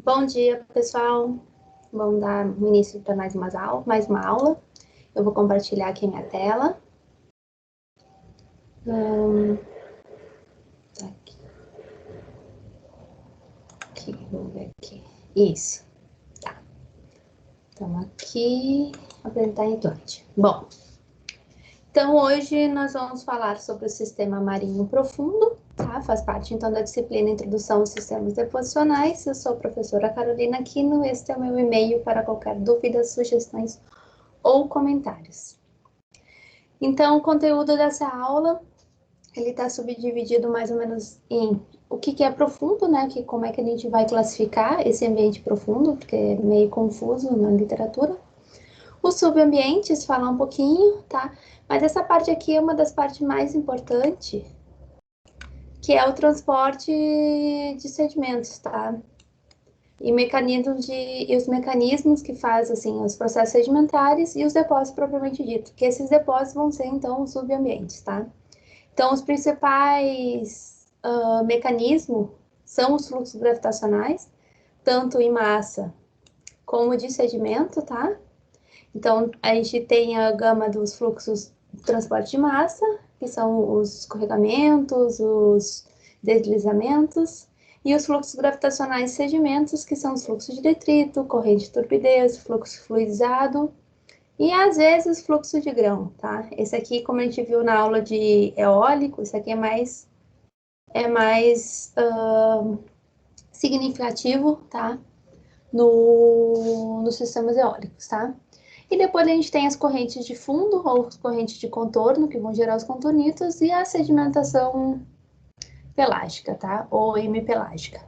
Bom dia, pessoal. Vamos dar início para mais uma aula. Eu vou compartilhar aqui minha tela. Aqui, vamos ver aqui. Isso. Tá. Estamos aqui. Apresentar em Torrent. Bom, então hoje nós vamos falar sobre o sistema marinho profundo, tá? Faz parte então da disciplina Introdução aos Sistemas Deposicionais. Eu sou a professora Carolina Aquino. Este é o meu e-mail para qualquer dúvida, sugestões ou comentários. Então, o conteúdo dessa aula, ele está subdividido mais ou menos em o que é profundo, né? Como é que a gente vai classificar esse ambiente profundo, porque é meio confuso na literatura. Os subambientes, falar um pouquinho, tá? Mas essa parte aqui é uma das partes mais importantes, que é o transporte de sedimentos, tá? E os mecanismos que fazem assim, os processos sedimentares e os depósitos propriamente dito, que esses depósitos vão ser, então, os subambientes, tá? Então, os principais mecanismos são os fluxos gravitacionais, tanto em massa como de sedimento, tá? Então, a gente tem a gama dos fluxos de transporte de massa, que são os escorregamentos, os deslizamentos, e os fluxos gravitacionais de sedimentos, que são os fluxos de detrito, corrente de turbidez, fluxo fluidizado, e às vezes fluxo de grão, tá? Esse aqui, como a gente viu na aula de eólico, esse aqui é mais significativo, tá? Nos sistemas eólicos, tá? E depois a gente tem as correntes de fundo ou as correntes de contorno, que vão gerar os contornitos, e a sedimentação pelágica, tá? Ou hemipelágica.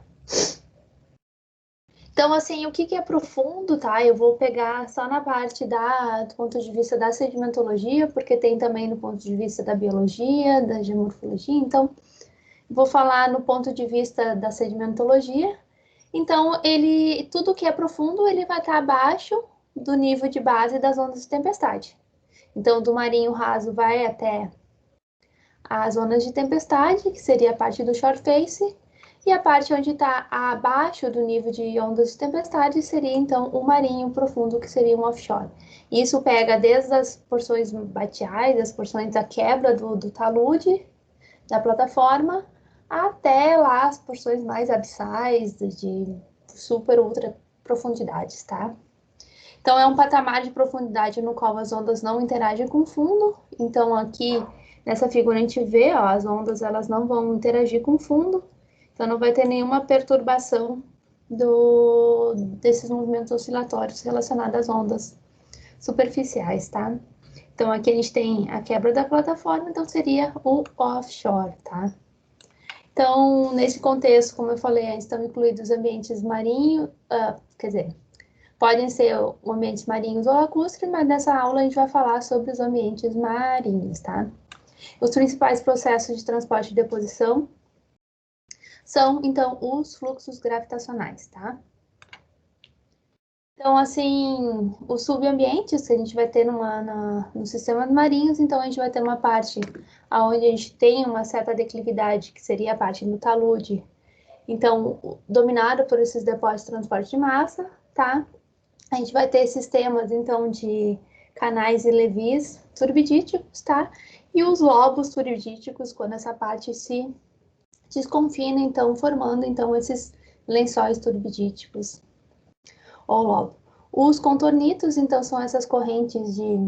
Então, assim, o que é profundo, tá? Eu vou pegar só na parte do ponto de vista da sedimentologia, porque tem também no ponto de vista da biologia, da geomorfologia. Então, vou falar no ponto de vista da sedimentologia. Então, tudo que é profundo, ele vai estar abaixo do nível de base das ondas de tempestade. Então, do marinho raso vai até as zonas de tempestade, que seria a parte do shore face, e a parte onde está abaixo do nível de ondas de tempestade seria, então, o marinho profundo, que seria um offshore. Isso pega desde as porções batiais, as porções da quebra do talude, da plataforma, até lá as porções mais abissais, de super, ultra profundidades, tá? Então, é um patamar de profundidade no qual as ondas não interagem com o fundo. Então, aqui, nessa figura, a gente vê, ó, as ondas elas não vão interagir com o fundo. Então, não vai ter nenhuma perturbação desses movimentos oscilatórios relacionados às ondas superficiais, tá? Então, aqui a gente tem a quebra da plataforma, então seria o offshore, tá? Então, nesse contexto, como eu falei antes, estão incluídos ambientes marinhos, podem ser ambientes marinhos ou lacustres, mas nessa aula a gente vai falar sobre os ambientes marinhos, tá? Os principais processos de transporte e deposição são, então, os fluxos gravitacionais, tá? Então, assim, os subambientes que a gente vai ter nos sistemas marinhos, então a gente vai ter uma parte onde a gente tem uma certa declividade, que seria a parte do talude, então, dominado por esses depósitos de transporte de massa, tá? A gente vai ter sistemas, então, de canais e levis turbidíticos, tá? E os lobos turbidíticos, quando essa parte se desconfina, então, formando, então, esses lençóis turbidíticos ou lobo. Os contornitos, então, são essas correntes de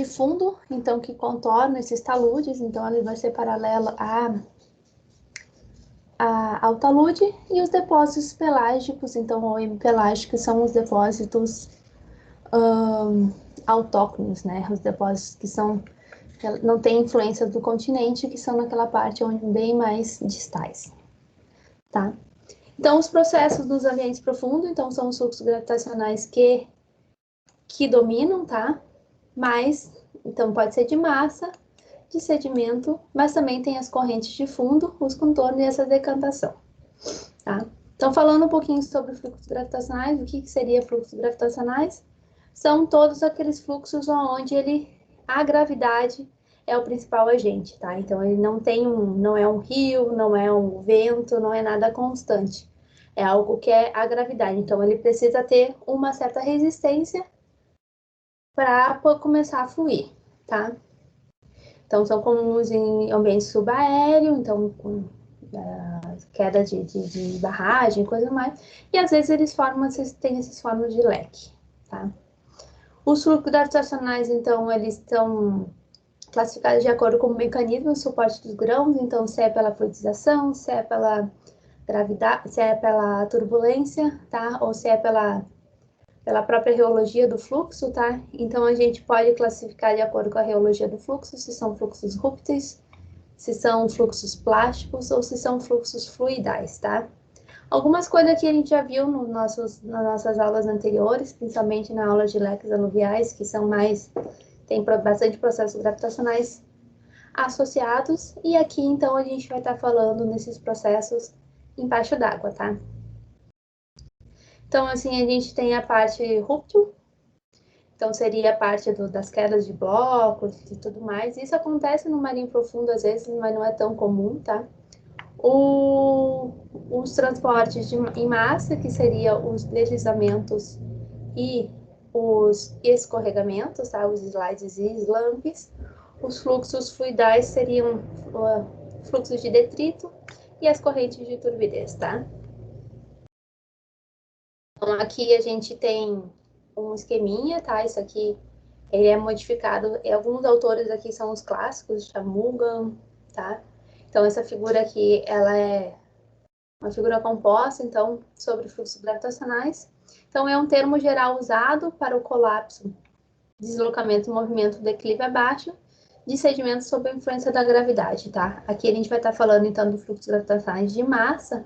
fundo, então, que contornam esses taludes, então, ele vai ser paralelo ao talude, e os depósitos pelágicos, então, ou hemipelágicos, são os depósitos autóctonos, né? Os depósitos que não têm influência do continente, que são naquela parte onde bem mais distais, tá? Então, os processos dos ambientes profundos, então, são os fluxos gravitacionais que dominam, tá? Mas, então, pode ser de massa, de sedimento, mas também tem as correntes de fundo, os contornos e essa decantação, tá? Então, falando um pouquinho sobre fluxos gravitacionais, o que seria fluxos gravitacionais? São todos aqueles fluxos onde a gravidade é o principal agente, tá? Então, ele não é um rio, não é um vento, não é nada constante. É algo que é a gravidade. Então, ele precisa ter uma certa resistência para começar a fluir, tá? Então, são comuns em ambiente subaéreo, então, com queda de barragem, coisa mais. E, às vezes, eles têm esses formas de leque, tá? Os fluxos gravitacionais, então, eles estão classificados de acordo com o mecanismo de suporte dos grãos, então, se é pela fluidização, se é pela gravidade, se é pela turbulência, tá? Ou se é pela própria reologia do fluxo, tá? Então, a gente pode classificar de acordo com a reologia do fluxo, se são fluxos rúpteis, se são fluxos plásticos ou se são fluxos fluidais, tá? Algumas coisas que a gente já viu nas nossas aulas anteriores, principalmente na aula de leques aluviais, que são tem bastante processos gravitacionais associados, e aqui, então, a gente vai estar falando nesses processos embaixo d'água, tá? Então, assim, a gente tem a parte rúptil, então seria a parte das quedas de blocos e tudo mais. Isso acontece no marinho profundo às vezes, mas não é tão comum, tá? Os transportes em massa, que seriam os deslizamentos e os escorregamentos, tá? Os slides e slumps. Os fluxos fluidais seriam fluxos de detrito e as correntes de turbidez, tá? Então, aqui a gente tem um esqueminha, tá? Isso aqui, ele é modificado, e alguns autores aqui são os clássicos, Shamugan, tá? Então, essa figura aqui, ela é uma figura composta, então, sobre fluxos gravitacionais. Então, é um termo geral usado para o colapso, deslocamento e movimento do declive abaixo de sedimentos sob a influência da gravidade, tá? Aqui a gente vai estar falando, então, do fluxo gravitacionais de massa.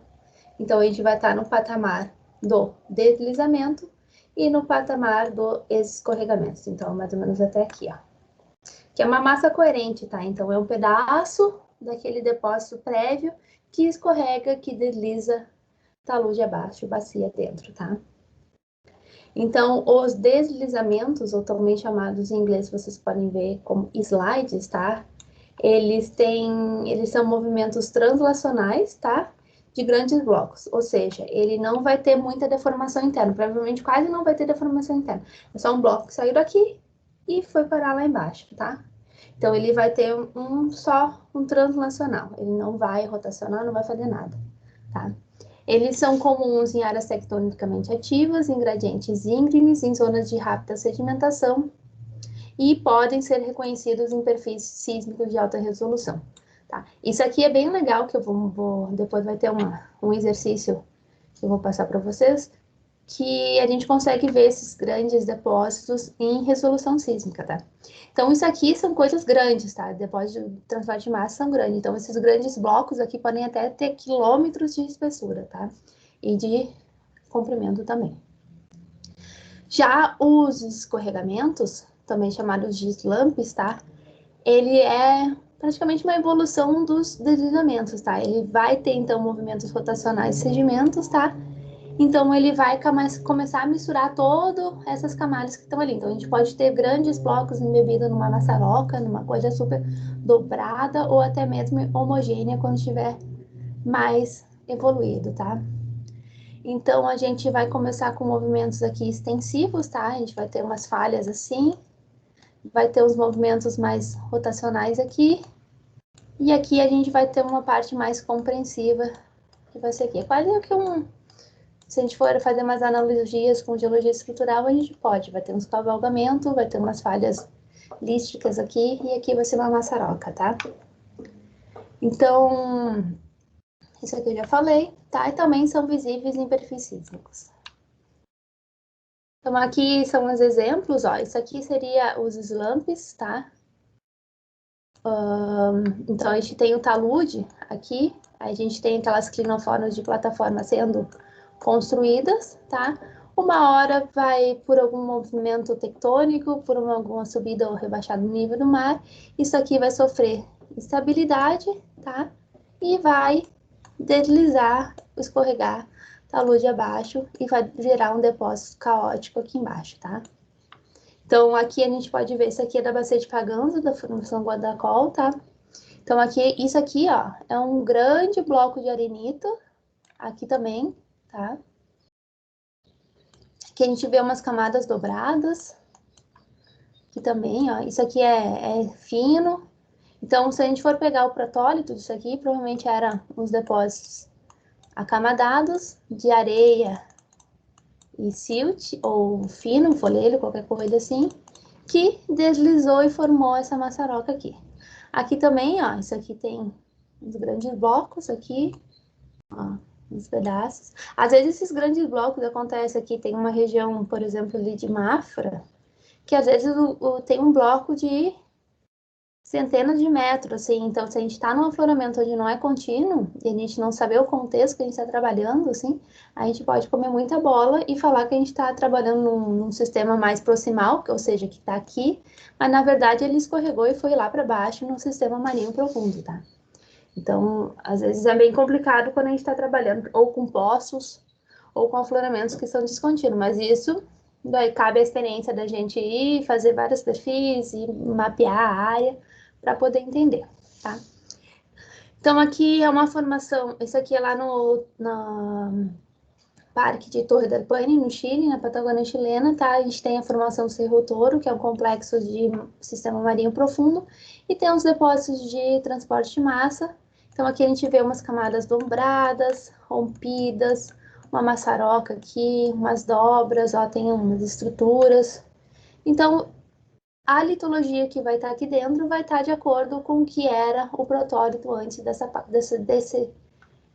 Então, a gente vai estar no patamar do deslizamento e no patamar do escorregamento. Então, mais ou menos até aqui, ó. Que é uma massa coerente, tá? Então, é um pedaço daquele depósito prévio que escorrega, que desliza talude abaixo, bacia dentro, tá? Então, os deslizamentos, ou também chamados em inglês, vocês podem ver como slides, tá? Eles são movimentos translacionais, tá? De grandes blocos, ou seja, ele não vai ter muita deformação interna, provavelmente quase não vai ter deformação interna. É só um bloco que saiu daqui e foi parar lá embaixo, tá? Então, ele vai ter só um translacional, ele não vai rotacionar, não vai fazer nada, tá? Eles são comuns em áreas tectonicamente ativas, em gradientes íngremes, em zonas de rápida sedimentação e podem ser reconhecidos em perfis sísmicos de alta resolução. Tá? Isso aqui é bem legal, que eu depois vai ter um exercício que eu vou passar para vocês, que a gente consegue ver esses grandes depósitos em resolução sísmica, tá? Então, isso aqui são coisas grandes, tá? Depósitos de transporte de massa são grandes. Então, esses grandes blocos aqui podem até ter quilômetros de espessura, tá? E de comprimento também. Já os escorregamentos, também chamados de slumps, tá? Ele é praticamente uma evolução dos deslizamentos, tá? Ele vai ter, então, movimentos rotacionais de sedimentos, tá? Então, ele vai começar a misturar todas essas camadas que estão ali. Então, a gente pode ter grandes blocos embebidos numa maçaroca, numa coisa super dobrada, ou até mesmo homogênea quando estiver mais evoluído, tá? Então, a gente vai começar com movimentos aqui extensivos, tá? A gente vai ter umas falhas assim, vai ter os movimentos mais rotacionais aqui, e aqui a gente vai ter uma parte mais compreensiva, que vai ser aqui. É quase que se a gente for fazer umas analogias com geologia estrutural, a gente pode. Vai ter uns cavalgamentos, vai ter umas falhas lísticas aqui, e aqui vai ser uma maçaroca, tá? Então, isso aqui eu já falei, tá? E também são visíveis em perfis sísmicos. Então, aqui são os exemplos, ó. Isso aqui seria os slumps, tá? Então, a gente tem o talude aqui, a gente tem aquelas clinoformas de plataforma sendo construídas, tá? Uma hora vai por algum movimento tectônico, por alguma subida ou rebaixada no nível do mar, isso aqui vai sofrer instabilidade, tá? E vai deslizar, escorregar talude abaixo e vai gerar um depósito caótico aqui embaixo, tá? Então, aqui a gente pode ver, isso aqui é da bacia de Paganza, da Formação Guadacol, tá? Então, aqui, isso aqui, ó, é um grande bloco de arenito, aqui também, tá? Aqui a gente vê umas camadas dobradas, aqui também, ó, isso aqui é fino. Então, se a gente for pegar o protólito disso aqui, provavelmente eram os depósitos acamadados de areia e silt, ou fino, folheiro, qualquer coisa assim, que deslizou e formou essa maçaroca aqui. Aqui também, ó, isso aqui tem uns grandes blocos aqui, ó, uns pedaços. Às vezes esses grandes blocos acontecem aqui, tem uma região, por exemplo, ali de Mafra, que às vezes tem um bloco de centenas de metros, assim, então se a gente está num afloramento onde não é contínuo, e a gente não saber o contexto que a gente está trabalhando, assim, a gente pode comer muita bola e falar que a gente está trabalhando num sistema mais proximal, ou seja, que está aqui, mas na verdade ele escorregou e foi lá para baixo no sistema marinho profundo, tá? Então, às vezes é bem complicado quando a gente está trabalhando ou com poços ou com afloramentos que são descontínuos, mas isso daí cabe a experiência da gente ir fazer vários perfis e mapear a área para poder entender, tá? Então, aqui é uma formação, isso aqui é lá no Parque de Torre del Paine, no Chile, na Patagônia chilena, tá? A gente tem a formação Cerro Toro, que é um complexo de sistema marinho profundo, e tem os depósitos de transporte de massa. Então, aqui a gente vê umas camadas dombradas, rompidas, uma maçaroca aqui, umas dobras, ó, tem umas estruturas. Então, a litologia que vai estar aqui dentro vai estar de acordo com o que era o protólito antes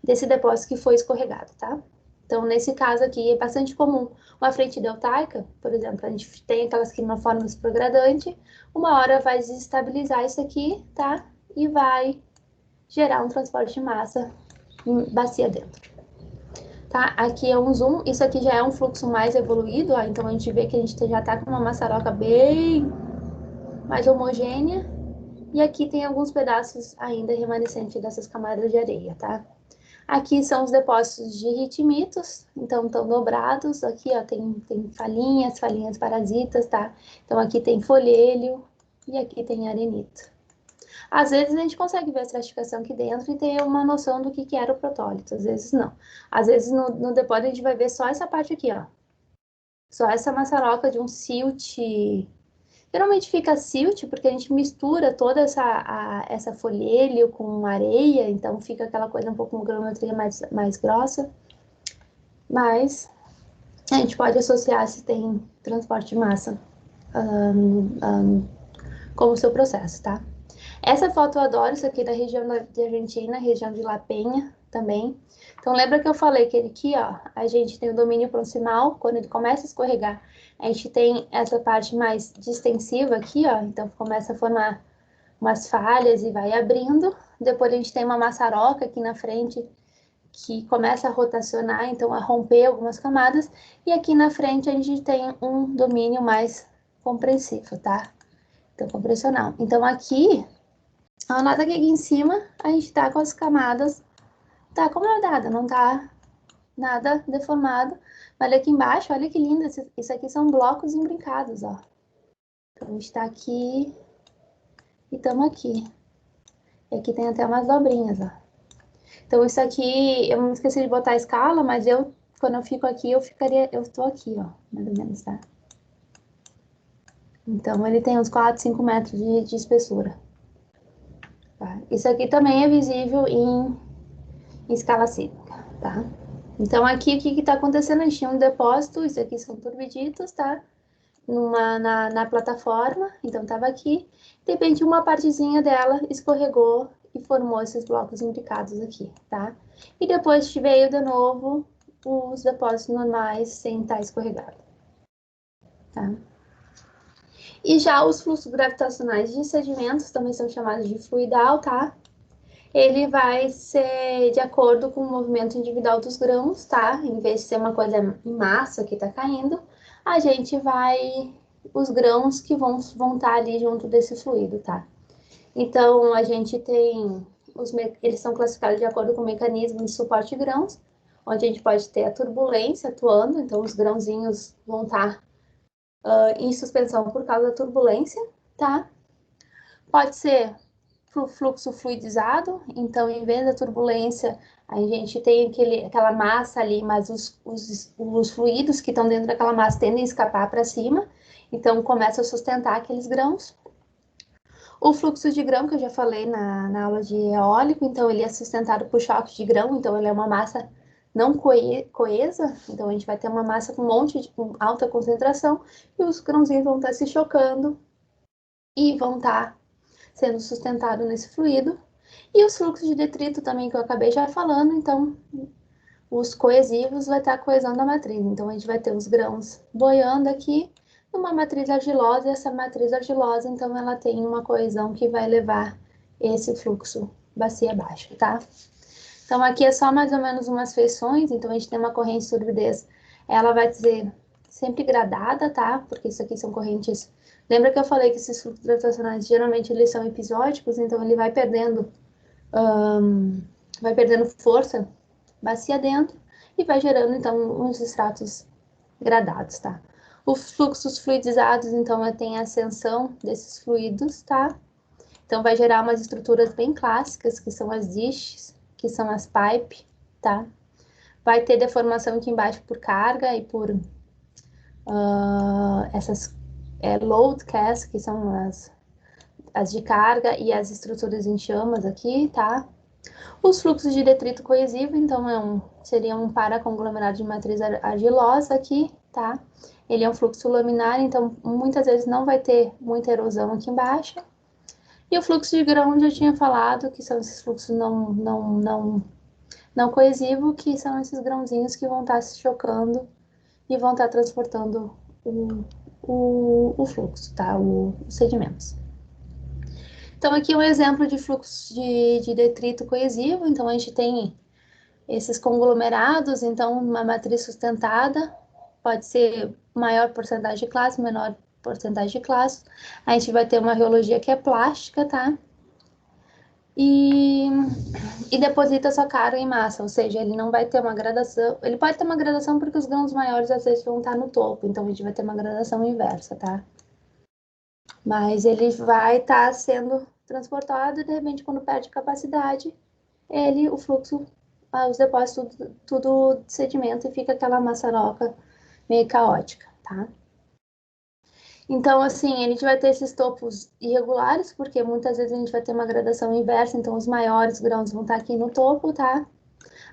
desse depósito que foi escorregado, tá? Então, nesse caso aqui, é bastante comum uma frente deltaica, por exemplo, a gente tem aquelas crinoformes progradante, uma hora vai desestabilizar isso aqui, tá? E vai gerar um transporte de massa em bacia dentro. Tá? Aqui é um zoom, isso aqui já é um fluxo mais evoluído, ó, então a gente vê que a gente já tá com uma maçaroca bem mais homogênea, e aqui tem alguns pedaços ainda remanescentes dessas camadas de areia, tá? Aqui são os depósitos de ritmitos, então estão dobrados, aqui ó, tem falinhas parasitas, tá? Então aqui tem folhêlio e aqui tem arenito. Às vezes a gente consegue ver a estratificação aqui dentro e ter uma noção do que era o protólito, às vezes não. Às vezes no depósito a gente vai ver só essa parte aqui, ó. Só essa maçaroca de um silt. Geralmente fica silt porque a gente mistura toda essa folhêlio com areia, então fica aquela coisa um pouco, uma granulometria mais grossa. Mas a gente pode associar se tem transporte de massa como seu processo, tá? Essa foto eu adoro, isso aqui é da região de Argentina, região de La Penha também. Então lembra que eu falei que ele aqui, ó, a gente tem o domínio proximal, quando ele começa a escorregar, a gente tem essa parte mais distensiva aqui, ó, então começa a formar umas falhas e vai abrindo. Depois a gente tem uma maçaroca aqui na frente que começa a rotacionar, então a romper algumas camadas, e aqui na frente a gente tem um domínio mais compreensivo, tá? Então, compressional. Então aqui, ó, nota que aqui em cima a gente tá com as camadas, tá acomodada, não tá nada deformado. Mas aqui embaixo, olha que lindo, isso aqui são blocos imbrincados, ó. Então a gente tá aqui e estamos aqui. E aqui tem até umas dobrinhas, ó. Então isso aqui, eu não esqueci de botar a escala, mas quando eu fico aqui, eu tô aqui, ó, mais ou menos, tá? Então ele tem uns 4, 5 metros de espessura. Tá? Isso aqui também é visível em escala sísmica, tá? Então aqui o que está acontecendo? A gente tinha um depósito, isso aqui são turbiditos, tá? Na plataforma, então estava aqui, de repente uma partezinha dela escorregou e formou esses blocos imbricados aqui, tá? E depois veio de novo os depósitos normais sem estar escorregado, tá? E já os fluxos gravitacionais de sedimentos também são chamados de fluidal, tá? Ele vai ser de acordo com o movimento individual dos grãos, tá? Em vez de ser uma coisa em massa que tá caindo, a gente vai... os grãos que vão estar ali junto desse fluido, tá? Então, a gente tem... eles são classificados de acordo com o mecanismo de suporte de grãos, onde a gente pode ter a turbulência atuando, então os grãozinhos vão estar em suspensão por causa da turbulência, tá? Pode ser fluxo fluidizado, então, em vez da turbulência, a gente tem aquela massa ali, mas os fluidos que estão dentro daquela massa tendem a escapar para cima, então começa a sustentar aqueles grãos. O fluxo de grão, que eu já falei na aula de eólico, então ele é sustentado por choque de grão, então ele é uma massa não coesa, então a gente vai ter uma massa com um monte de com alta concentração, e os grãozinhos vão estar se chocando e vão estar sendo sustentados nesse fluido. E os fluxos de detrito também, que eu acabei já falando, então os coesivos vai estar a coesão da matriz. Então a gente vai ter os grãos boiando aqui numa matriz argilosa, e essa matriz argilosa, então ela tem uma coesão que vai levar esse fluxo bacia abaixo, tá? Então aqui é só mais ou menos umas feições, então a gente tem uma corrente de turbidez, ela vai ser sempre gradada, tá? Porque isso aqui são correntes... Lembra que eu falei que esses fluxos gravitacionais geralmente eles são episódicos, então ele vai perdendo força bacia dentro e vai gerando então uns estratos gradados, tá? Os fluxos fluidizados, então, tem a ascensão desses fluidos, tá? Então vai gerar umas estruturas bem clássicas, que são as dishes, que são as pipes, tá? Vai ter deformação aqui embaixo por carga e por essas load casks, que são as de carga, e as estruturas em chamas aqui, tá? Os fluxos de detrito coesivo, então, seria um paraconglomerado de matriz argilosa aqui, tá? Ele é um fluxo laminar, então muitas vezes não vai ter muita erosão aqui embaixo. E o fluxo de grão, eu já tinha falado, que são esses fluxos não coesivo, que são esses grãozinhos que vão estar se chocando e vão estar transportando o fluxo, tá? Os sedimentos. Então, aqui é um exemplo de fluxo de detrito coesivo. Então, a gente tem esses conglomerados, então, uma matriz sustentada, pode ser maior porcentagem de classe, menor porcentagem de classe. A gente vai ter uma reologia que é plástica, tá? E deposita sua carga em massa, ou seja, ele não vai ter uma gradação. Ele pode ter uma gradação porque os grãos maiores às vezes vão estar no topo, então a gente vai ter uma gradação inversa, tá? Mas ele vai estar sendo transportado e de repente, quando perde capacidade, o fluxo, os depósitos, tudo sedimenta e fica aquela maçaroca meio caótica, tá? Então, assim, a gente vai ter esses topos irregulares, porque muitas vezes a gente vai ter uma gradação inversa, então os maiores grãos vão estar aqui no topo, tá?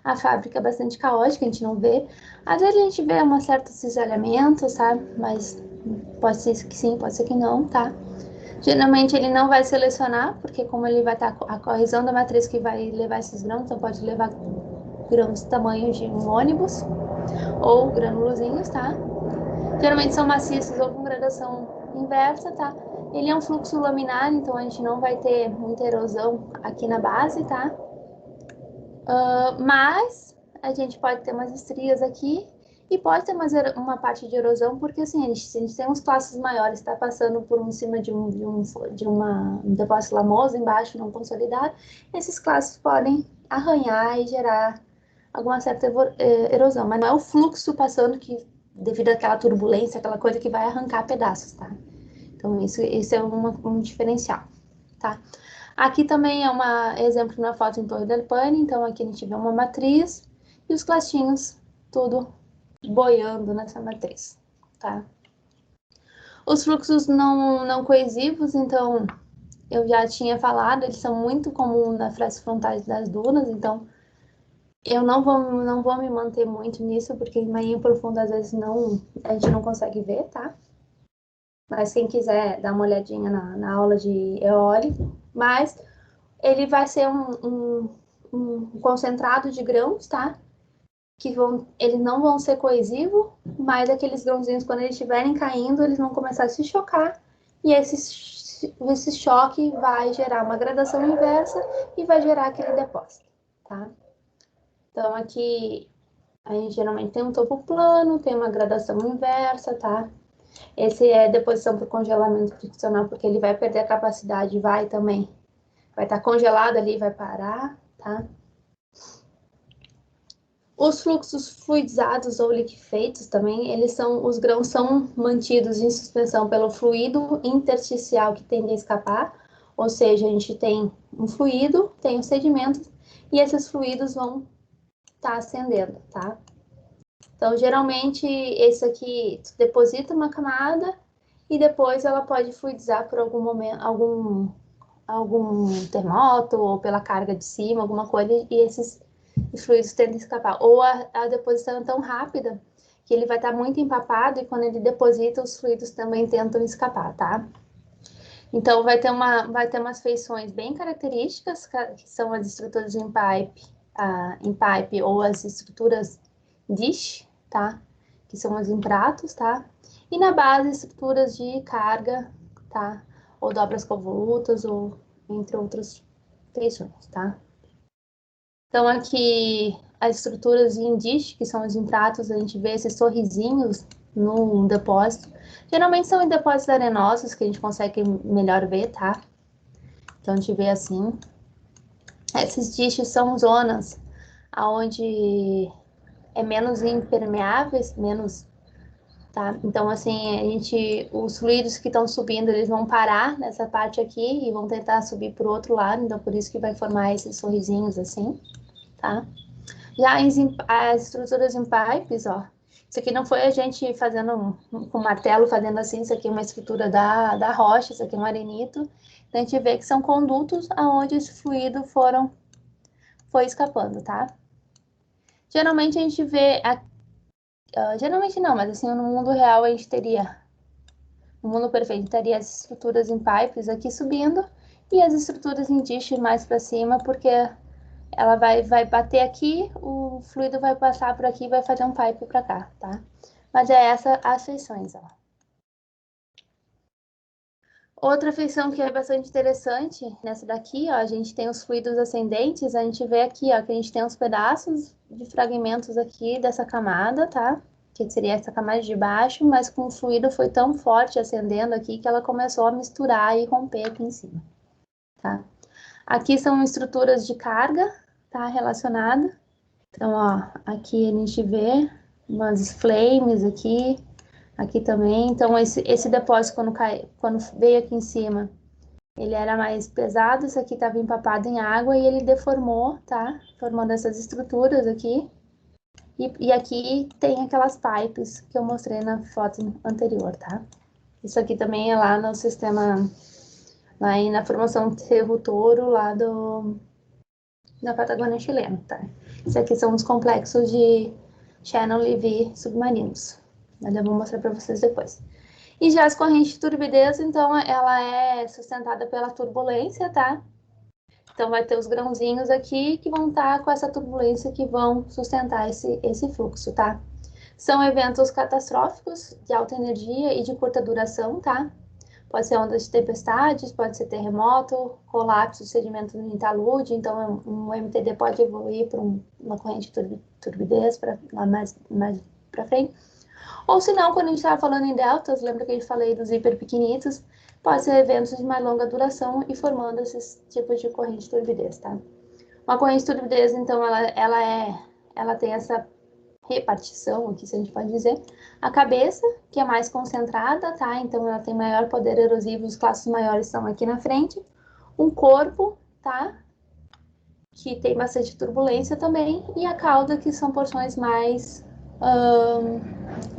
A fábrica é bastante caótica, a gente não vê. Às vezes a gente vê um certo cisalhamento, sabe? Mas pode ser que sim, pode ser que não, tá? Geralmente ele não vai selecionar, porque como ele vai estar a correção da matriz que vai levar esses grãos, então pode levar grãos do tamanho de um ônibus ou granulozinhos, tá? Geralmente são maciços ou com gradação inversa, tá? Ele é um fluxo laminar, então a gente não vai ter muita erosão aqui na base, tá? Mas a gente pode ter umas estrias aqui e pode ter uma parte de erosão, porque assim, a gente tem uns classes maiores, está passando por cima de um depósito lamoso embaixo, não consolidado, esses classes podem arranhar e gerar alguma certa erosão, mas não é o fluxo passando que, devido àquela turbulência, aquela coisa que vai arrancar pedaços, tá? Então, isso é um diferencial, tá? Aqui também é um exemplo na foto em Torre del Paine, então aqui a gente vê uma matriz e os clastinhos tudo boiando nessa matriz, tá? Os fluxos não coesivos, então, eu já tinha falado, eles são muito comuns nas frestas frontais das dunas, então eu não vou me manter muito nisso, porque em marinha profunda às vezes a gente não consegue ver, tá? Mas quem quiser dar uma olhadinha na aula de eólico, mas ele vai ser um concentrado de grãos, tá? Eles não vão ser coesivos, mas aqueles grãozinhos, quando eles estiverem caindo, eles vão começar a se chocar, e esse choque vai gerar uma gradação inversa e vai gerar aquele depósito, tá? Então, aqui a gente geralmente tem um topo plano, tem uma gradação inversa, tá? Esse é deposição por congelamento friccional, porque ele vai perder a capacidade, vai estar congelado ali, vai parar, tá? Os fluxos fluidizados ou liquefeitos também, os grãos são mantidos em suspensão pelo fluido intersticial que tende a escapar, ou seja, a gente tem um fluido, tem os sedimentos, e esses fluidos vão estar ascendendo, tá? Então, geralmente, esse aqui deposita uma camada e depois ela pode fluidizar por algum momento, algum terremoto ou pela carga de cima, alguma coisa, e esses fluidos tendem a escapar. Ou a deposição é tão rápida que ele vai estar muito empapado e quando ele deposita, os fluidos também tentam escapar, tá? Então, vai ter umas feições bem características, que são as estruturas em pipe ou as estruturas dish, tá? Que são as em pratos, tá? E na base, estruturas de carga, tá? Ou dobras convolutas, ou entre outras feições, tá? Então, aqui, as estruturas em dish, que são as em pratos, a gente vê esses sorrisinhos no depósito. Geralmente são em depósitos arenosos, que a gente consegue melhor ver, tá? Então, a gente vê assim. Esses dishes são zonas onde é menos impermeáveis, menos, tá? Então, assim, os fluidos que estão subindo, eles vão parar nessa parte aqui e vão tentar subir para o outro lado, então por isso que vai formar esses sorrisinhos assim, tá? Já as estruturas em pipes, ó, isso aqui não foi a gente fazendo com martelo, fazendo assim, isso aqui é uma estrutura da rocha, isso aqui é um arenito, então a gente vê que são condutos aonde esse fluido foi escapando, tá? Geralmente a gente vê geralmente não, mas assim, no mundo real a gente teria, no mundo perfeito, teria as estruturas em pipes aqui subindo e as estruturas em dish mais para cima, porque ela vai bater aqui, o fluido vai passar por aqui e vai fazer um pipe para cá, tá? Mas é essa as feições, ó. Outra feição que é bastante interessante nessa daqui, ó, a gente tem os fluidos ascendentes, a gente vê aqui, ó, que a gente tem uns pedaços de fragmentos aqui dessa camada, tá? Que seria essa camada de baixo, mas com o fluido foi tão forte ascendendo aqui que ela começou a misturar e romper aqui em cima, tá? Aqui são estruturas de carga, tá? Relacionada. Então, ó, aqui a gente vê umas flames aqui também. Então, esse depósito, quando veio aqui em cima, ele era mais pesado, isso aqui estava empapado em água e ele deformou, tá? Formando essas estruturas aqui. E aqui tem aquelas pipes que eu mostrei na foto anterior, tá? Isso aqui também é lá no sistema, lá na formação Cerro Toro, lá da Patagônia chilena, tá? Isso aqui são os complexos de Shannon Levy submarinos. Eu vou mostrar para vocês depois. E já as correntes de turbidez, então, ela é sustentada pela turbulência, tá? Então, vai ter os grãozinhos aqui que vão estar com essa turbulência que vão sustentar esse fluxo, tá? São eventos catastróficos de alta energia e de curta duração, tá? Pode ser ondas de tempestades, pode ser terremoto, colapso de sedimentos em talude, então um MTD pode evoluir para uma corrente de turbidez lá mais para frente. Ou se não, quando a gente estava falando em deltas, lembra que a gente falei dos hiper pequenitos, pode ser eventos de mais longa duração e formando esses tipos de corrente de turbidez, tá? Uma corrente de turbidez, então, ela tem essa repartição aqui, se a gente pode dizer, a cabeça, que é mais concentrada, tá? Então, ela tem maior poder erosivo, os classes maiores estão aqui na frente. Um corpo, tá? Que tem bastante turbulência também. E a cauda, que são porções mais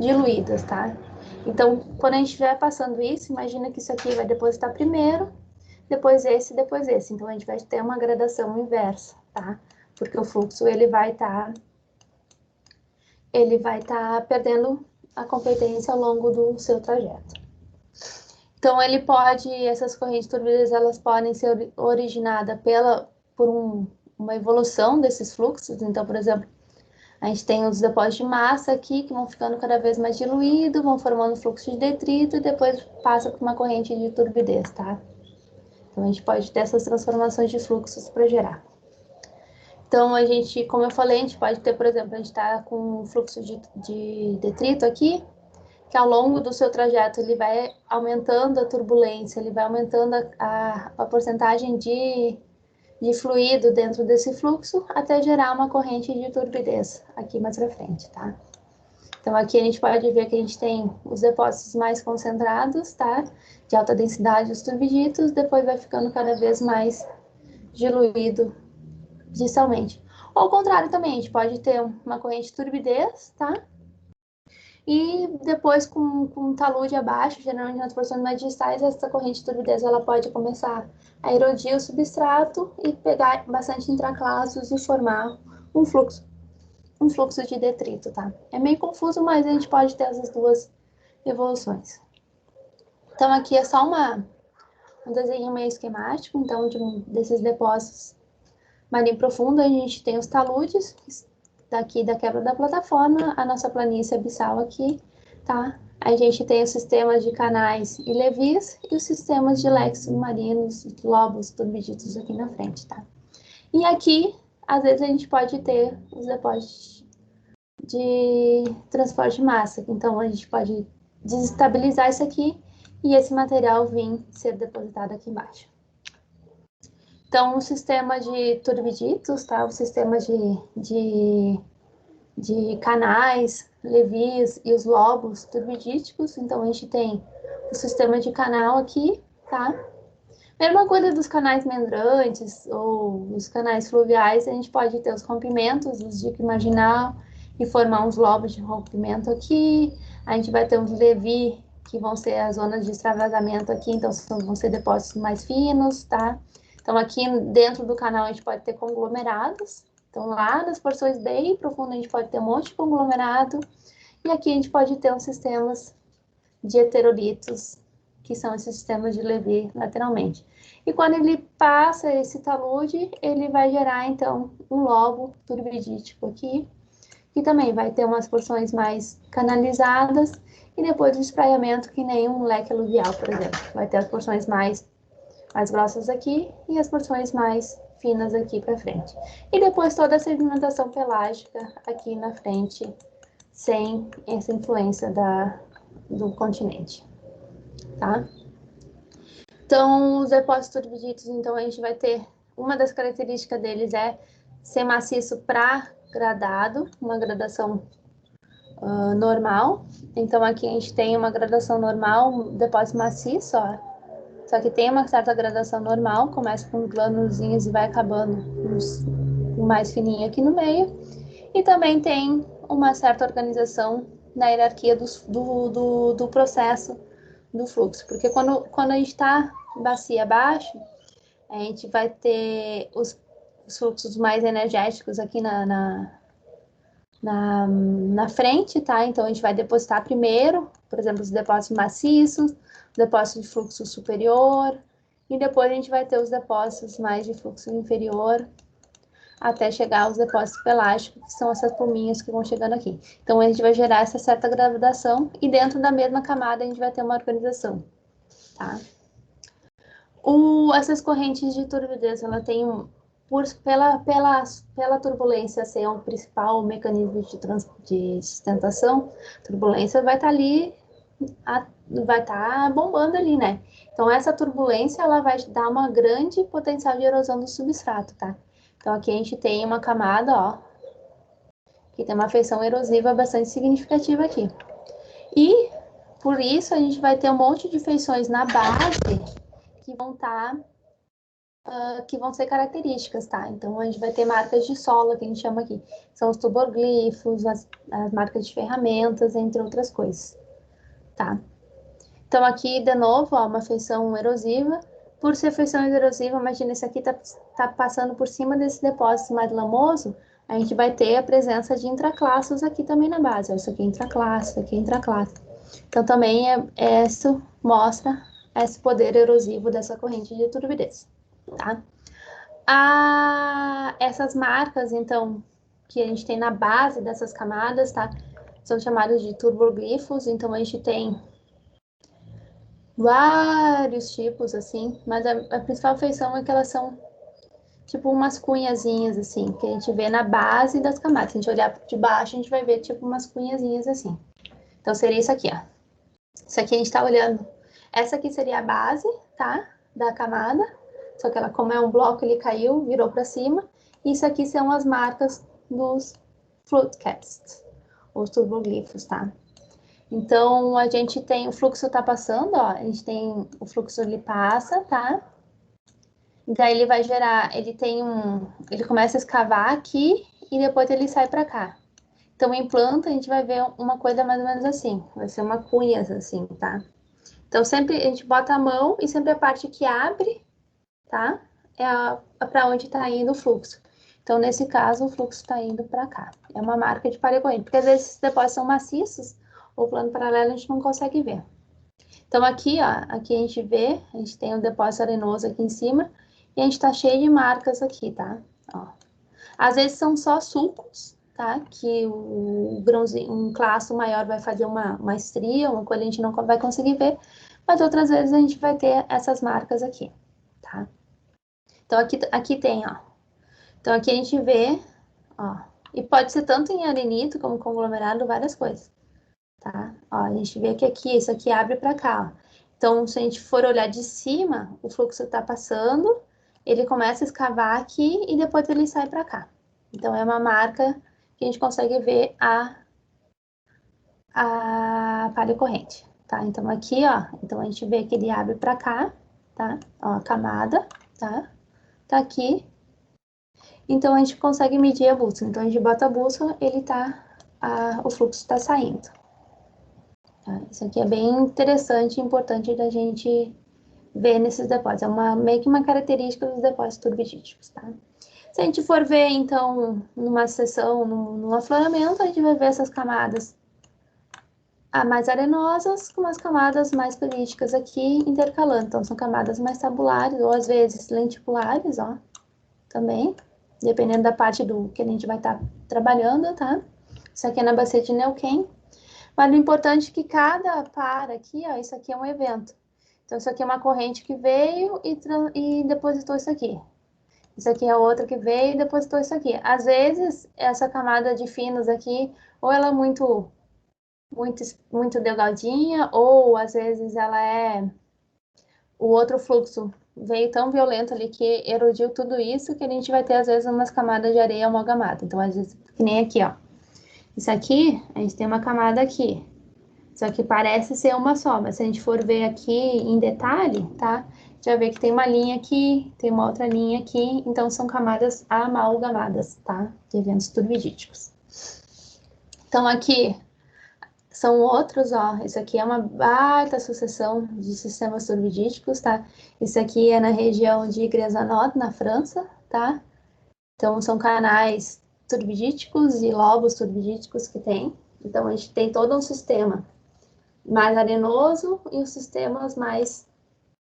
diluídas, tá? Então, quando a gente estiver passando isso, imagina que isso aqui vai depositar primeiro, depois esse, depois esse. Então, a gente vai ter uma gradação inversa, tá? Porque o fluxo, ele vai estar perdendo a competência ao longo do seu trajeto. Então, essas correntes turbulências, elas podem ser originadas por uma evolução desses fluxos. Então, por exemplo, a gente tem os depósitos de massa aqui, que vão ficando cada vez mais diluídos, vão formando fluxo de detrito e depois passa por uma corrente de turbidez, tá? Então, a gente pode ter essas transformações de fluxos para gerar. Então, como eu falei, a gente pode ter, por exemplo, a gente está com um fluxo de detrito aqui, que ao longo do seu trajeto ele vai aumentando a turbulência, ele vai aumentando a porcentagem de de fluido dentro desse fluxo até gerar uma corrente de turbidez aqui mais pra frente, tá? Então, aqui a gente pode ver que a gente tem os depósitos mais concentrados, tá? De alta densidade, os turbiditos, depois vai ficando cada vez mais diluído distalmente. Ou ao contrário também, a gente pode ter uma corrente de turbidez, tá? E depois, com o talude abaixo, geralmente nas porções mais distais, essa corrente de turbidez ela pode começar a erodir o substrato e pegar bastante intraclassos e formar um fluxo de detrito, tá? É meio confuso, mas a gente pode ter essas duas evoluções. Então, aqui é só um desenho meio esquemático, então, desses depósitos marinho profundo, a gente tem os taludes, daqui da quebra da plataforma, a nossa planície abissal aqui, tá? A gente tem os sistemas de canais e levis e os sistemas de leques submarinos, lobos, turbiditos aqui na frente, tá? E aqui, às vezes, a gente pode ter os depósitos de transporte de massa. Então, a gente pode desestabilizar isso aqui e esse material vir ser depositado aqui embaixo. Então, o sistema de turbiditos, tá? O sistema de canais, levias e os lobos turbidíticos. Então, a gente tem o sistema de canal aqui, tá? Mesma coisa dos canais meandrantes ou os canais fluviais, a gente pode ter os rompimentos, os dique marginal, e formar uns lobos de rompimento aqui. A gente vai ter os levi, que vão ser as zonas de extravasamento aqui, então vão ser depósitos mais finos, tá? Então, aqui dentro do canal a gente pode ter conglomerados. Então, lá nas porções bem profundas a gente pode ter um monte de conglomerado. E aqui a gente pode ter os sistemas de heterolitos, que são esses sistemas de Levi lateralmente. E quando ele passa esse talude, ele vai gerar, então, um lobo turbidítico aqui, que também vai ter umas porções mais canalizadas, e depois o espraiamento, que nem um leque aluvial, por exemplo. Vai ter as porções mais grossas aqui e as porções mais finas aqui para frente. E depois toda a sedimentação pelágica aqui na frente, sem essa influência do continente, tá? Então, os depósitos turbiditos, então, a gente vai ter, uma das características deles é ser maciço para gradado, uma gradação normal. Então, aqui a gente tem uma gradação normal, um depósito maciço, ó. Só que tem uma certa gradação normal, começa com glânulozinhos e vai acabando mais fininho aqui no meio. E também tem uma certa organização na hierarquia do processo do fluxo. Porque quando a gente está bacia abaixo, a gente vai ter os fluxos mais energéticos aqui na frente, tá? Então, a gente vai depositar primeiro, por exemplo, os depósitos maciços, depósito de fluxo superior, e depois a gente vai ter os depósitos mais de fluxo inferior, até chegar aos depósitos pelásticos, que são essas pominhas que vão chegando aqui. Então, a gente vai gerar essa certa gradação, e dentro da mesma camada a gente vai ter uma organização, tá? Essas correntes de turbidez, ela tem pela turbulência ser um principal mecanismo de sustentação, a turbulência vai estar ali, vai estar bombando ali, né? Então, essa turbulência, ela vai dar uma grande potencial de erosão do substrato, tá? Então, aqui a gente tem uma camada, ó, que tem uma feição erosiva bastante significativa aqui. E, por isso, a gente vai ter um monte de feições na base que vão estar que vão ser características, tá? Então, a gente vai ter marcas de solo, que a gente chama aqui. São os tuborglifos, as marcas de ferramentas, entre outras coisas, tá? Então, aqui, de novo, ó, uma feição erosiva. Por ser feição erosiva, imagina, esse aqui tá passando por cima desse depósito mais lamoso, a gente vai ter a presença de intraclassos aqui também na base. Ó, isso aqui é intraclasse, isso aqui é intraclasse. Então, também isso mostra esse poder erosivo dessa corrente de turbidez. Tá? Essas marcas, então, que a gente tem na base dessas camadas, tá? São chamadas de turboglifos, então a gente tem vários tipos, assim, mas a principal feição é que elas são tipo umas cunhazinhas, assim, que a gente vê na base das camadas. Se a gente olhar de baixo, a gente vai ver tipo umas cunhazinhas assim. Então, seria isso aqui, ó. Isso aqui a gente tá olhando. Essa aqui seria a base, tá? Da camada. Só que ela, como é um bloco, ele caiu, virou para cima. Isso aqui são as marcas dos flood casts, os turboglifos, tá? Então, a gente tem, o fluxo tá passando, ó, a gente tem, o fluxo ele passa, tá? E daí ele vai gerar, ele começa a escavar aqui e depois ele sai para cá. Então, em planta, a gente vai ver uma coisa mais ou menos assim, vai ser uma cunha assim, tá? Então, sempre a gente bota a mão e sempre a parte que abre, tá? É para onde está indo o fluxo. Então, nesse caso, o fluxo está indo para cá. É uma marca de paleo corrente, porque às vezes esses depósitos são maciços, ou plano paralelo a gente não consegue ver. Então, aqui, ó, aqui a gente vê, a gente tem um depósito arenoso aqui em cima, e a gente tá cheio de marcas aqui, tá? Ó. Às vezes são só sulcos, tá? Que o grãozinho, um clasto maior vai fazer uma estria, uma coisa a gente não vai conseguir ver, mas outras vezes a gente vai ter essas marcas aqui, tá? Então, aqui tem, ó. Então, aqui a gente vê, ó. E pode ser tanto em arenito como conglomerado, várias coisas, tá? Ó, a gente vê que aqui, isso aqui abre para cá, ó. Então, se a gente for olhar de cima, o fluxo está passando, ele começa a escavar aqui e depois ele sai para cá. Então, é uma marca que a gente consegue ver a palha corrente, tá? Então, aqui, ó, então a gente vê que ele abre para cá, tá? Ó, a camada, tá? Tá aqui. Então, a gente consegue medir a bússola. Então, a gente bota a bússola, o fluxo está saindo. Tá? Isso aqui é bem interessante e importante da gente ver nesses depósitos. É meio que uma característica dos depósitos turbidíticos, tá? Se a gente for ver, então, numa seção, num afloramento, a gente vai ver essas camadas mais arenosas com as camadas mais clínicas aqui intercalando. Então, são camadas mais tabulares ou, às vezes, lenticulares, ó, também, dependendo da parte do que a gente vai estar trabalhando, tá? Isso aqui é na bacia de Neuquén. Mas o importante é que cada par aqui, ó, isso aqui é um evento. Então, isso aqui é uma corrente que veio e depositou isso aqui. Isso aqui é outra que veio e depositou isso aqui. Às vezes, essa camada de finos aqui, ou ela é muito delgadinha, ou às vezes o outro fluxo veio tão violento ali que erodiu tudo isso que a gente vai ter, às vezes, umas camadas de areia amalgamada. Então, às vezes, que nem aqui, ó. Isso aqui, a gente tem uma camada aqui. Só que parece ser uma só, mas se a gente for ver aqui em detalhe, tá? Já vê que tem uma linha aqui, tem uma outra linha aqui, então são camadas amalgamadas, tá? De eventos turbidíticos. Então aqui são outros, ó. Isso aqui é uma baita sucessão de sistemas turbidíticos, tá? Isso aqui é na região de Grezanot, na França, tá? Então são canais turbidíticos e lobos turbidíticos que tem. Então a gente tem todo um sistema mais arenoso e os sistemas mais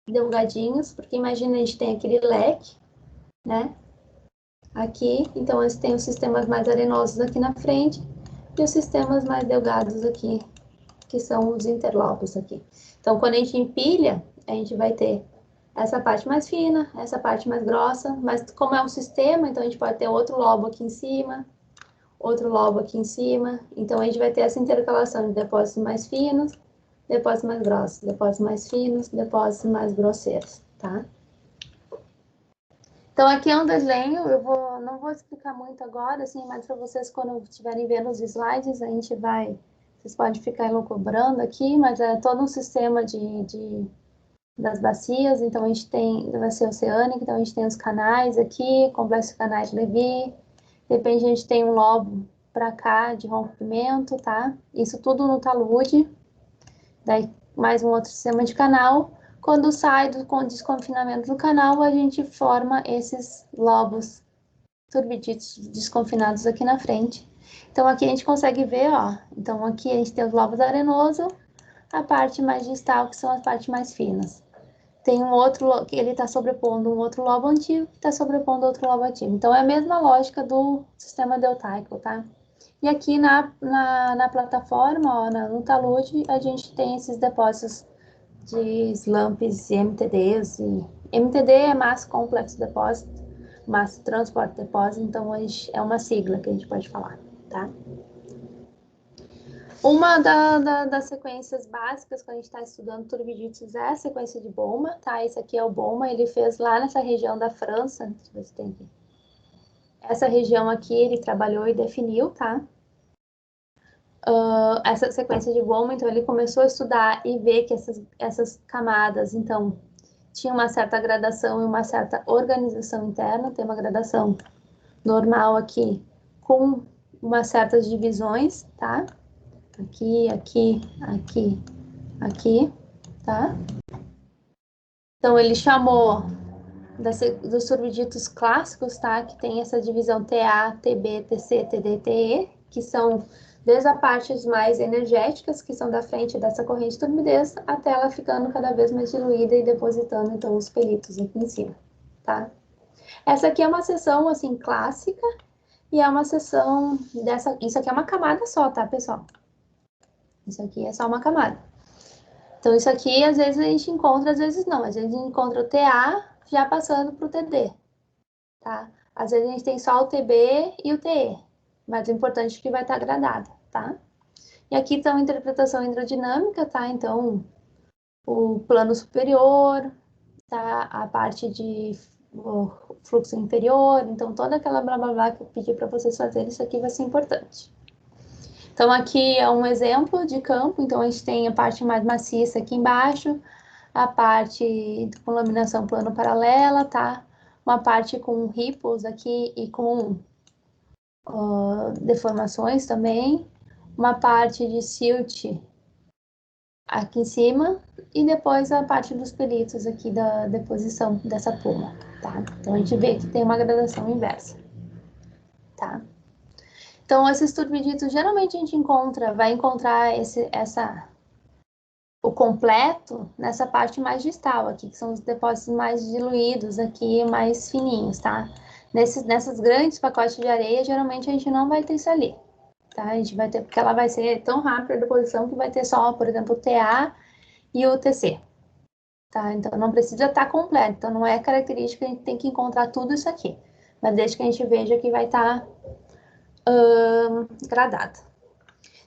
delgadinhos, porque imagina a gente tem aquele leque, né? Aqui, então a gente tem os sistemas mais arenosos aqui na frente e os sistemas mais delgados aqui, que são os interlobos aqui. Então, quando a gente empilha, a gente vai ter essa parte mais fina, essa parte mais grossa, mas como é um sistema, então a gente pode ter outro lobo aqui em cima, outro lobo aqui em cima, então a gente vai ter essa intercalação de depósitos mais finos, depósitos mais grossos, depósitos mais finos, depósitos mais grosseiros, tá? Então, aqui é um desenho, não vou explicar muito agora, assim, mas para vocês, quando estiverem vendo os slides, vocês podem ficar elucubrando aqui, mas é todo um sistema das bacias, então a gente tem bacia oceânica, então a gente tem os canais aqui, complexo de canais de Levy, de repente a gente tem um lobo para cá de rompimento, tá? Isso tudo no talude. Daí, mais um outro sistema de canal. Quando sai do desconfinamento do canal, a gente forma esses lobos turbiditos desconfinados aqui na frente. Então, aqui a gente consegue ver, ó. Então, aqui a gente tem os lobos arenosos, a parte mais distal, que são as partes mais finas. Tem um outro, que ele está sobrepondo um outro lobo antigo, que está sobrepondo outro lobo antigo. Então, é a mesma lógica do sistema deltaico, tá? E aqui na plataforma, ó, no talude, a gente tem esses depósitos de slumps e MTDs. E MTD é Mass Complex Deposit, Mass Transport Deposit, então é uma sigla que a gente pode falar, tá? Uma das sequências básicas, quando a gente está estudando turbiditos, é a sequência de Bowman, tá? Esse aqui é o Bowman, ele fez lá nessa região da França. Deixa eu ver se tem aqui. Essa região aqui ele trabalhou e definiu, tá? Essa sequência de Bowman, então ele começou a estudar e ver que essas camadas, então, tinha uma certa gradação e uma certa organização interna, tem uma gradação normal aqui, com umas certas divisões, tá? Aqui, aqui, aqui, aqui, tá? Então, ele chamou dos turbiditos clássicos, tá? Que tem essa divisão TA, TB, TC, TD, TE, que são desde as partes mais energéticas, que são da frente dessa corrente de turbidez, até ela ficando cada vez mais diluída e depositando, então, os pelitos aqui em cima, tá? Essa aqui é uma seção, assim, clássica, e é uma seção dessa... Isso aqui é uma camada só, tá, pessoal? Isso aqui é só uma camada. Então, isso aqui, às vezes, a gente encontra, às vezes não. Às vezes, a gente encontra o TA já passando para o TD, tá? Às vezes, a gente tem só o TB e o TE, mas o importante é que vai estar gradada, tá? E aqui está uma interpretação hidrodinâmica, tá? Então, o plano superior, tá? A parte de fluxo inferior, então, toda aquela blá, blá, blá que eu pedi para vocês fazerem, isso aqui vai ser importante. Então, aqui é um exemplo de campo. Então, a gente tem a parte mais maciça aqui embaixo, a parte com laminação plano paralela, tá? Uma parte com ripples aqui e com deformações também. Uma parte de silt aqui em cima. E depois a parte dos pelitos aqui da deposição dessa pluma, tá? Então, a gente vê que tem uma gradação inversa, tá? Então, esses turbiditos, geralmente a gente vai encontrar o completo nessa parte mais distal aqui, que são os depósitos mais diluídos aqui, mais fininhos, tá? Nessas grandes pacotes de areia, geralmente a gente não vai ter isso ali, tá? A gente vai ter, porque ela vai ser tão rápida a deposição que vai ter só, por exemplo, o TA e o TC, tá? Então, não precisa estar completo, então não é característica, a gente tem que encontrar tudo isso aqui, mas desde que a gente veja que vai estar gradado.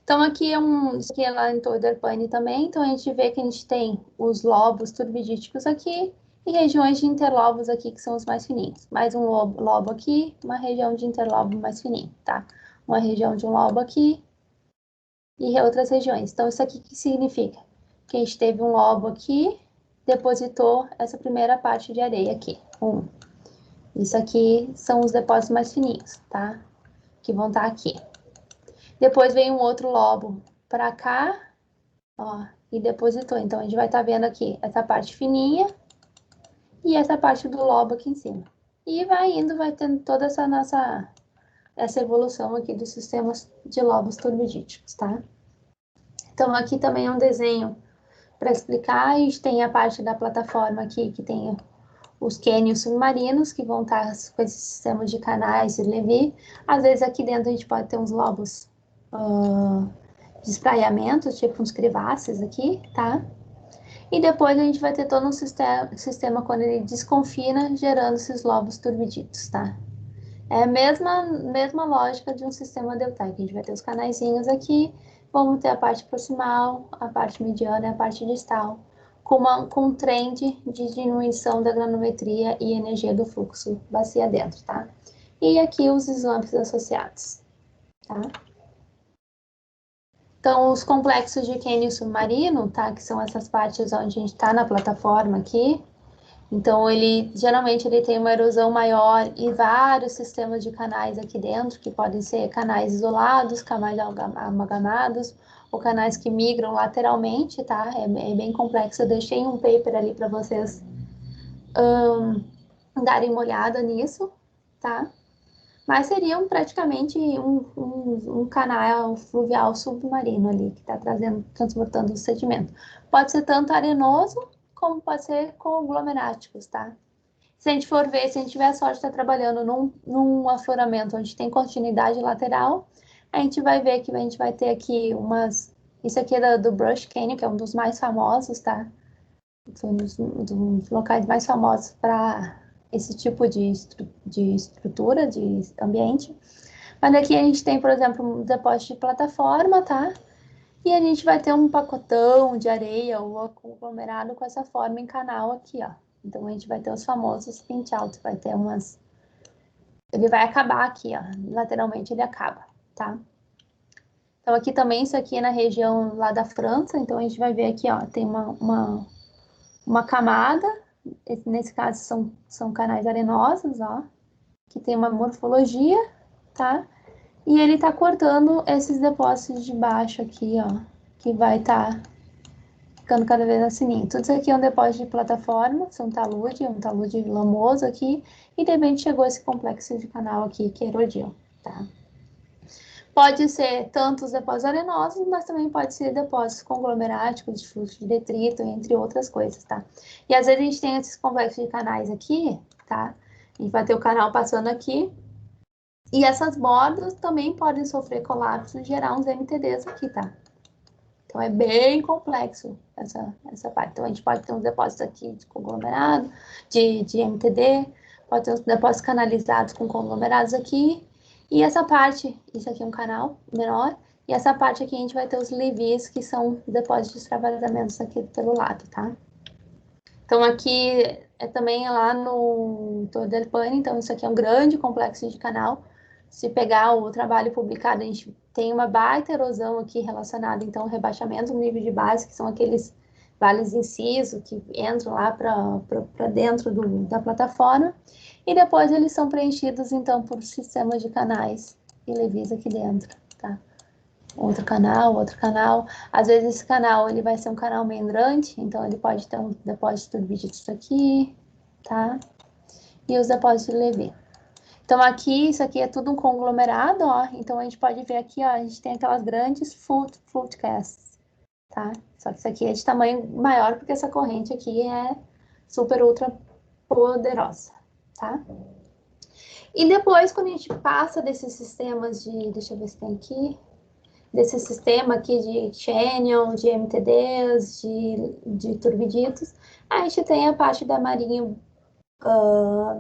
Então, aqui isso aqui é lá em Toiderpane também, então a gente vê que a gente tem os lobos turbidíticos aqui e regiões de interlobos aqui, que são os mais fininhos. Mais um lobo aqui, uma região de interlobo mais fininho, tá? Uma região de um lobo aqui e outras regiões. Então, isso aqui que significa? Que a gente teve um lobo aqui, depositou essa primeira parte de areia aqui. Isso aqui são os depósitos mais fininhos, tá? Que vão estar aqui. Depois vem um outro lobo para cá, ó, e depositou. Então, a gente vai estar vendo aqui essa parte fininha e essa parte do lobo aqui em cima. E vai indo, vai tendo toda essa evolução aqui dos sistemas de lobos turbidíticos, tá? Então, aqui também é um desenho para explicar. A gente tem a parte da plataforma aqui, que tem os cânions submarinos, que vão estar com esse sistema de canais de Levy. Às vezes, aqui dentro, a gente pode ter uns lobos de espraiamento, tipo uns criváceos aqui, tá? E depois a gente vai ter todo um sistema quando ele desconfina, gerando esses lobos turbiditos, tá? É a mesma lógica de um sistema deltaico. A gente vai ter os canaizinhos aqui, vamos ter a parte proximal, a parte mediana e a parte distal, com um trend de diminuição da granometria e energia do fluxo bacia dentro, tá? E aqui os slumps associados, tá? Então, os complexos de cânion submarino, tá? Que são essas partes onde a gente está na plataforma aqui. Então, geralmente ele tem uma erosão maior e vários sistemas de canais aqui dentro, que podem ser canais isolados, canais amalgamados, ou canais que migram lateralmente, tá? É bem complexo. Eu deixei um paper ali para vocês darem uma olhada nisso, tá? Mas seriam praticamente um canal fluvial submarino ali, que está transportando o sedimento. Pode ser tanto arenoso, como pode ser conglomeráticos, tá? Se a gente for ver, se a gente tiver a sorte de estar trabalhando num afloramento onde tem continuidade lateral, a gente vai ver que a gente vai ter aqui isso aqui é do Brush Canyon, que é um dos mais famosos, tá? Foi um dos locais mais famosos para esse tipo de estrutura, de ambiente. Mas aqui a gente tem, por exemplo, um depósito de plataforma, tá? E a gente vai ter um pacotão de areia ou conglomerado com essa forma em canal aqui, ó. Então, a gente vai ter os famosos pinch out, vai ter umas... Ele vai acabar aqui, ó. Lateralmente ele acaba, tá? Então, aqui também, isso aqui é na região lá da França. Então, a gente vai ver aqui, ó, tem uma camada. Nesse caso, são canais arenosos, ó. Que tem uma morfologia, tá? E ele tá cortando esses depósitos de baixo aqui, ó. Que vai estar ficando cada vez mais fininho. Tudo isso aqui é um depósito de plataforma, são um talude lamoso aqui. E de repente chegou esse complexo de canal aqui, que erodiu, tá? Pode ser tanto os depósitos arenosos, mas também pode ser depósitos conglomeráticos de fluxo de detrito, entre outras coisas, tá? E às vezes a gente tem esses complexos de canais aqui, tá? A gente vai ter o canal passando aqui. E essas bordas também podem sofrer colapso e gerar uns MTDs aqui, tá? Então é bem complexo essa parte. Então a gente pode ter uns depósitos aqui de conglomerado, de MTD, pode ter uns depósitos canalizados com conglomerados aqui. E essa parte, isso aqui é um canal menor, e essa parte aqui a gente vai ter os levis, que são depósitos de extravasamentos aqui pelo lado, tá? Então aqui é também lá no Torre del Paine, então isso aqui é um grande complexo de canal. Se pegar o trabalho publicado, a gente tem uma baita erosão aqui relacionada, então, ao rebaixamento do nível de base, que são aqueles vales inciso que entram lá para dentro da plataforma. E depois eles são preenchidos, então, por sistemas de canais e levis aqui dentro, tá? Outro canal. Às vezes esse canal ele vai ser um canal meandrante, então ele pode ter um depósito de turbidíticos aqui, tá? E os depósitos de levi. Então aqui, isso aqui é tudo um conglomerado, ó. Então a gente pode ver aqui, ó, a gente tem aquelas grandes fault casts, tá? Só que isso aqui é de tamanho maior, porque essa corrente aqui é super ultra poderosa, tá? E depois, quando a gente passa desses sistemas de, deixa eu ver se tem aqui, desse sistema aqui de channel, de MTDs, de turbiditos, a gente tem a parte da marinha,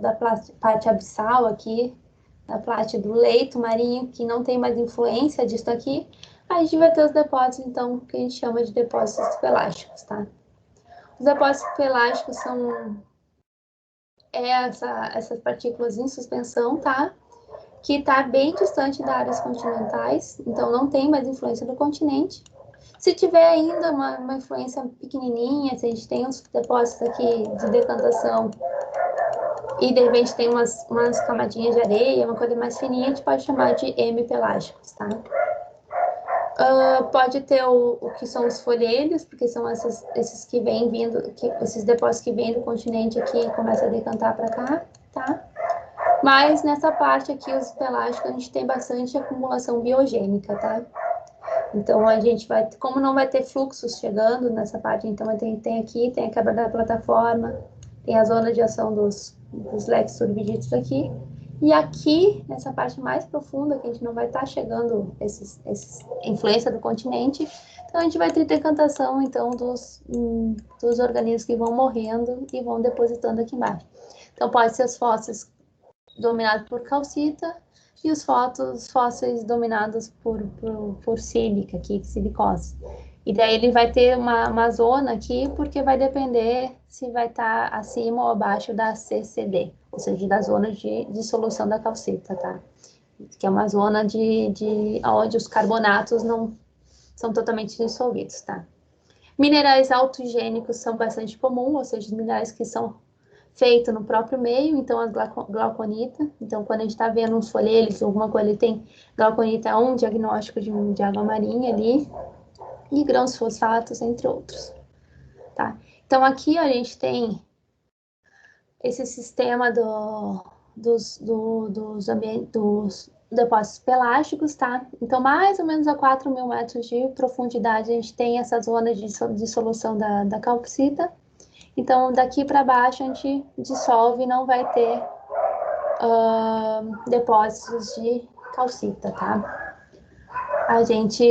da parte abissal aqui, da parte do leito marinho, que não tem mais influência disso aqui. A gente vai ter os depósitos, então, que a gente chama de depósitos pelásticos, tá? Os depósitos pelásticos são essas partículas em suspensão, tá? Que está bem distante das áreas continentais, então não tem mais influência do continente. Se tiver ainda uma influência pequenininha, se a gente tem uns depósitos aqui de decantação e de repente tem umas camadinhas de areia, uma coisa mais fininha, a gente pode chamar de hemipelágicos, tá? Pode ter o que são os folhelhos, porque são esses que vêm vindo, esses depósitos que vêm do continente aqui e começam a decantar para cá, tá? Mas nessa parte aqui, os pelágicos, a gente tem bastante acumulação biogênica, tá? Então a gente vai, como não vai ter fluxos chegando nessa parte, então tem aqui, tem a quebra da plataforma, tem a zona de ação dos leques turbiditos aqui. E aqui, nessa parte mais profunda, que a gente não vai estar chegando influência do continente, então a gente vai ter decantação, então, dos organismos que vão morrendo e vão depositando aqui embaixo. Então pode ser os fósseis dominados por calcita e os fósseis dominados por sílica, aqui, silicose. E daí ele vai ter uma zona aqui, porque vai depender se vai estar acima ou abaixo da CCD, ou seja, da zona de dissolução da calcita, tá? Que é uma zona onde os carbonatos não são totalmente dissolvidos, tá? Minerais autogênicos são bastante comuns, ou seja, os minerais que são feitos no próprio meio, então as glauconita. Então, quando a gente está vendo uns folhetos, alguma coisa, ele tem glauconita, é um diagnóstico de água marinha ali, e grãos fosfatos, entre outros, tá? Então, aqui a gente tem esse sistema dos depósitos pelásticos, tá? Então, mais ou menos a 4.000 metros de profundidade, a gente tem essa zona de dissolução da calcita. Então, daqui para baixo, a gente dissolve e não vai ter depósitos de calcita, tá? A gente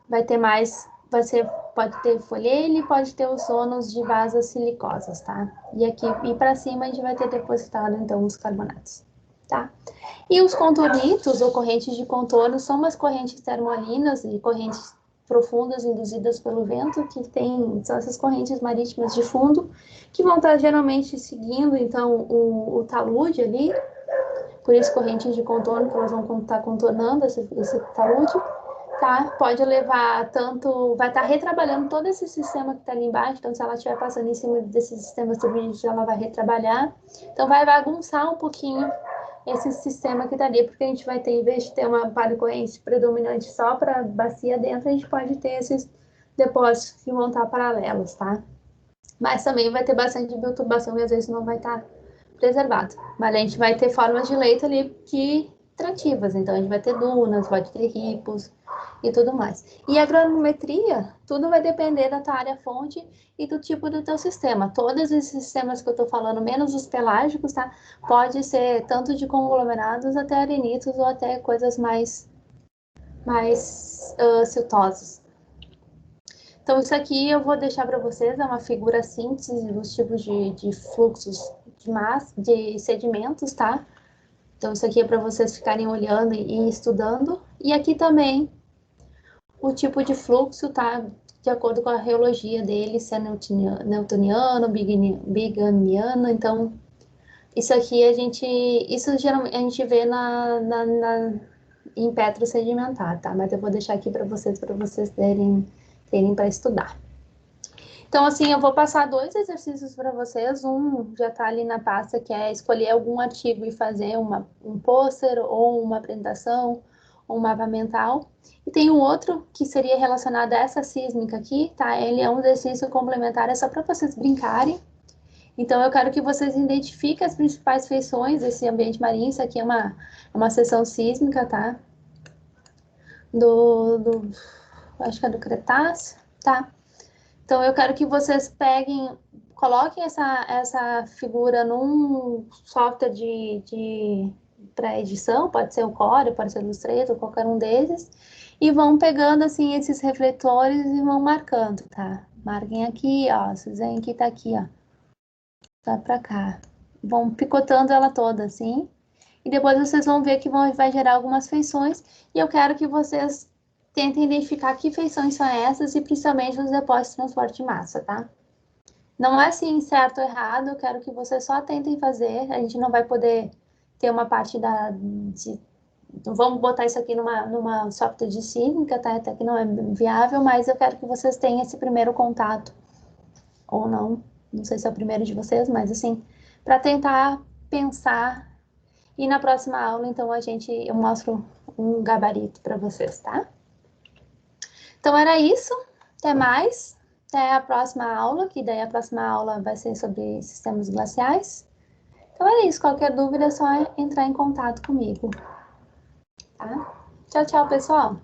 vai ter mais, pode ter folhelho, pode ter os ônus de vasas silicosas, tá? E aqui, e para cima, a gente vai ter depositado, então, os carbonatos. tá? E os contornitos, ou correntes de contorno, são umas correntes termolinas e correntes profundas induzidas pelo vento, são essas correntes marítimas de fundo, que vão estar geralmente seguindo, então, o talude ali, por isso correntes de contorno, que elas vão estar contornando esse talude, tá? Pode levar tanto, vai estar retrabalhando todo esse sistema que está ali embaixo, então se ela estiver passando em cima desses sistemas turbinários, ela vai retrabalhar, então vai bagunçar um pouquinho esse sistema que tá ali, porque a gente vai ter, em vez de ter uma corrente predominante só para bacia dentro, a gente pode ter esses depósitos que vão estar paralelos, tá? Mas também vai ter bastante bioturbação e às vezes não vai estar preservado. Mas a gente vai ter formas de leito ali que atrativas, então a gente vai ter dunas, pode ter ripos e tudo mais. E a granulometria, tudo vai depender da tua área-fonte e do tipo do teu sistema. Todos esses sistemas que eu tô falando, menos os pelágicos, tá? Pode ser tanto de conglomerados até arenitos ou até coisas mais siltosas. Então, isso aqui eu vou deixar para vocês, é uma figura síntese dos tipos de fluxos de sedimentos, tá? Então, isso aqui é para vocês ficarem olhando e estudando. E aqui também o tipo de fluxo, tá? De acordo com a reologia dele, se é newtoniano, biganiano. Então, isso aqui isso geralmente a gente vê em Petro sedimentar, tá? Mas eu vou deixar aqui para vocês terem para estudar. Então, assim, eu vou passar 2 exercícios para vocês. Um já está ali na pasta, que é escolher algum artigo e fazer um pôster ou uma apresentação, ou um mapa mental. E tem um outro que seria relacionado a essa sísmica aqui, tá? Ele é um exercício complementar, é só para vocês brincarem. Então, eu quero que vocês identifiquem as principais feições desse ambiente marinho. Isso aqui é uma seção sísmica, tá? Acho que é do Cretáceo, tá? Então, eu quero que vocês coloquem essa figura num software para edição, pode ser o Core, pode ser o Illustrator, qualquer um desses, e vão pegando, assim, esses refletores e vão marcando, tá? Marquem aqui, ó, vocês veem que tá aqui, ó, tá pra cá. Vão picotando ela toda, assim, e depois vocês vão ver que vai gerar algumas feições, e eu quero que vocês tentem identificar que feições são essas e principalmente os depósitos de transporte de massa, tá? Não é assim certo ou errado, eu quero que vocês só tentem fazer, a gente não vai poder ter uma parte vamos botar isso aqui numa software de sísmica, tá? Até que não é viável, mas eu quero que vocês tenham esse primeiro contato, ou não sei se é o primeiro de vocês, mas assim, para tentar pensar. E na próxima aula, então, eu mostro um gabarito para vocês, tá? Então, era isso. Até mais. Até a próxima aula, que daí a próxima aula vai ser sobre sistemas glaciais. Então, é isso. Qualquer dúvida é só entrar em contato comigo, tá? Tchau, tchau, pessoal.